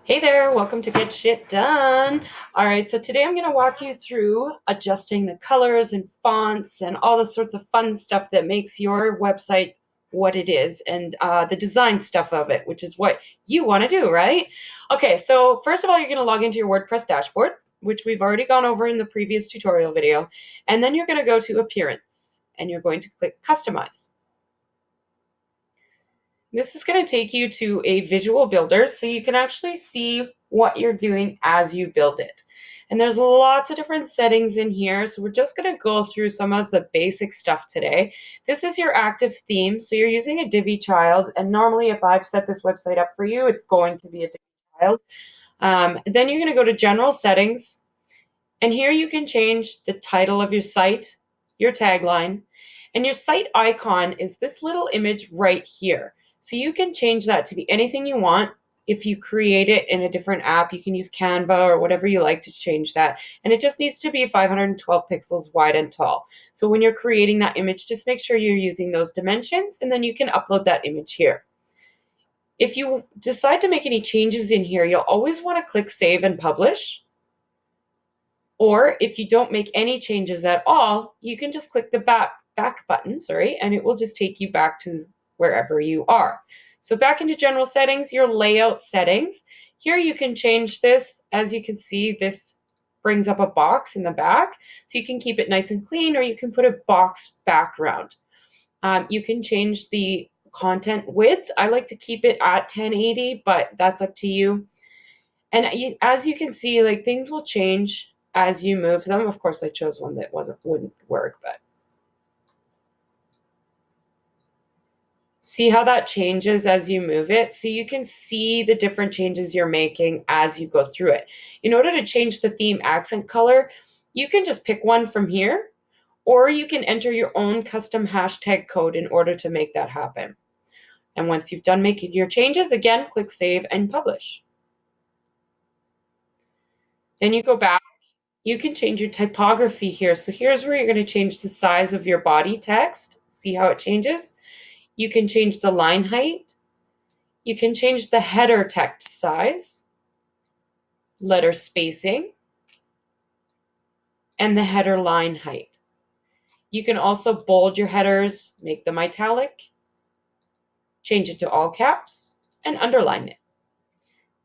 Hey there, welcome to Get Shit Done. All right, so today I'm going to walk you through adjusting the colors and fonts and all the sorts of fun stuff that makes your website what it is and the design stuff of it, which is what you want to do, right? Okay, so first of all, you're going to log into your WordPress dashboard, which we've already gone over in the previous tutorial video, and then you're going to go to Appearance and you're going to click Customize. This is going to take you to a visual builder so you can actually see what you're doing as you build it. And there's lots of different settings in here, so we're just going to go through some of the basic stuff today. This is your active theme, so you're using a Divi child, and normally if I've set this website up for you, it's going to be a Divi child. Then you're going to go to General Settings, and here you can change the title of your site, your tagline, and your site icon is this little image right here. So you can change that to be anything you want. If you create it in a different app, you can use Canva or whatever you like to change that. And it just needs to be 512 pixels wide and tall. So when you're creating that image, just make sure you're using those dimensions, and then you can upload that image here. If you decide to make any changes in here, you'll always want to click Save and Publish. Or if you don't make any changes at all, you can just click the back button, and it will just take you back to wherever you are. So back into General Settings, your Layout Settings. Here you can change this. As you can see, this brings up a box in the back, so you can keep it nice and clean, or you can put a box background. You can change the content width. I like to keep it at 1080, but that's up to you. And as you can see, like, things will change as you move them. Of course, I chose one that wouldn't work, but see how that changes as you move it? So you can see the different changes you're making as you go through it. In order to change the theme accent color, you can just pick one from here, or you can enter your own custom hashtag code in order to make that happen. And once you've done making your changes, again, click Save and Publish. Then you go back. You can change your typography here. So here's where you're going to change the size of your body text. See how it changes? You can change the line height. You can change the header text size, letter spacing, and the header line height. You can also bold your headers, make them italic, change it to all caps, and underline it.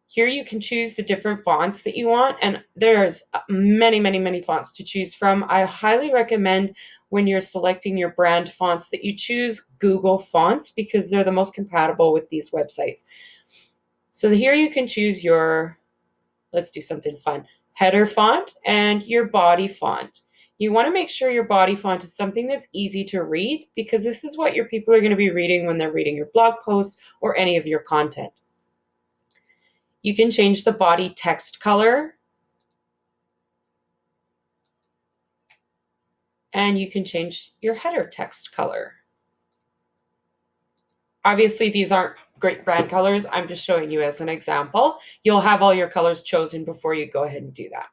Here you can choose the different fonts that you want, and there's many fonts to choose from. I highly recommend when you're selecting your brand fonts that you choose Google fonts because they're the most compatible with these websites. So here you can choose your, let's do something fun, header font and your body font. You want to make sure your body font is something that's easy to read because this is what your people are going to be reading when they're reading your blog posts or any of your content. You can change the body text color, and you can change your header text color. Obviously, these aren't great brand colors. I'm just showing you as an example. You'll have all your colors chosen before you go ahead and do that.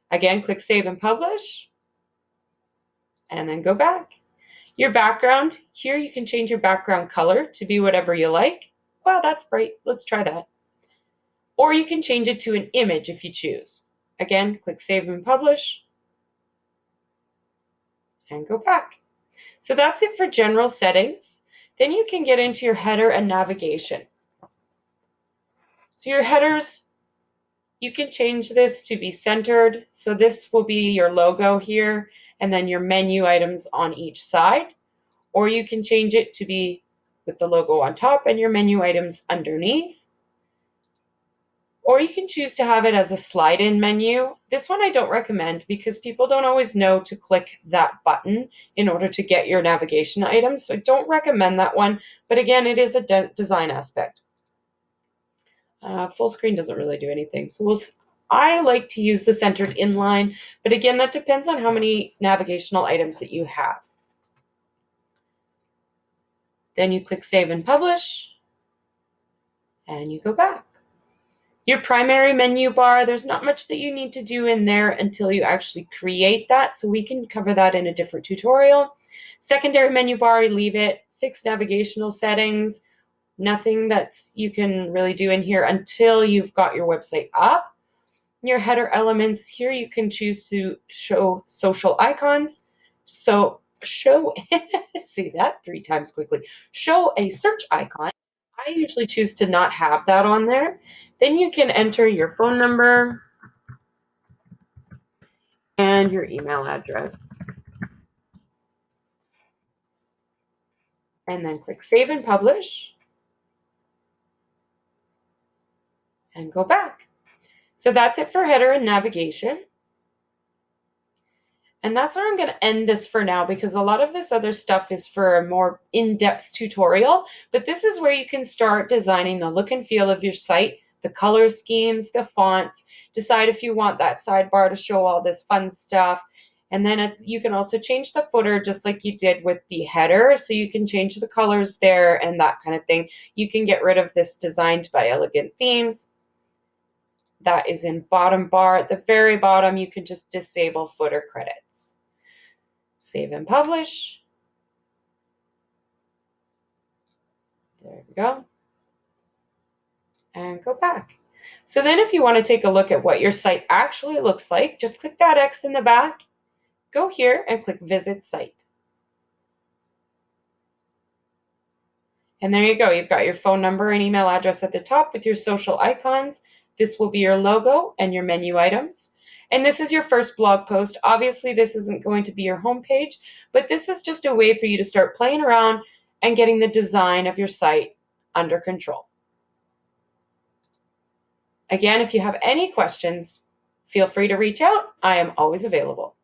Again, click Save and Publish, and then go back. Your background, here you can change your background color to be whatever you like. Wow, that's bright. Let's try that. Or you can change it to an image if you choose. Again, click Save and Publish, and go back. So that's it for general settings. Then you can get into your header and navigation. So your headers, you can change this to be centered. So this will be your logo here, and then your menu items on each side. Or you can change it to be with the logo on top and your menu items underneath. Or you can choose to have it as a slide-in menu. This one I don't recommend because people don't always know to click that button in order to get your navigation items. So I don't recommend that one, but again, it is a design aspect. Full screen doesn't really do anything. So I like to use the centered inline, but again, that depends on how many navigational items that you have. Then you click Save and Publish, and you go back. Your primary menu bar, there's not much that you need to do in there until you actually create that, so we can cover that in a different tutorial. Secondary menu bar, leave it. Fixed navigational settings, Nothing that's you can really do in here until you've got your website up. Your header elements here, you can choose to show social icons. So show, say that 3 times quickly, show a search icon. I usually choose to not have that on there. Then you can enter your phone number and your email address. And then click Save and Publish and go back. So that's it for header and navigation. And that's where I'm going to end this for now, because a lot of this other stuff is for a more in-depth tutorial. But this is where you can start designing the look and feel of your site, the color schemes, the fonts, decide if you want that sidebar to show all this fun stuff. And then you can also change the footer just like you did with the header. So you can change the colors there and that kind of thing. You can get rid of this designed by Elegant Themes. That is in bottom bar. At the very bottom, you can just disable footer credits. Save and publish. There we go. And go back. So then if you want to take a look at what your site actually looks like, just click that X in the back, go here and click Visit Site. And there you go. You've got your phone number and email address at the top with your social icons. This will be your logo and your menu items. And this is your first blog post. Obviously, this isn't going to be your homepage, but this is just a way for you to start playing around and getting the design of your site under control. Again, if you have any questions, feel free to reach out. I am always available.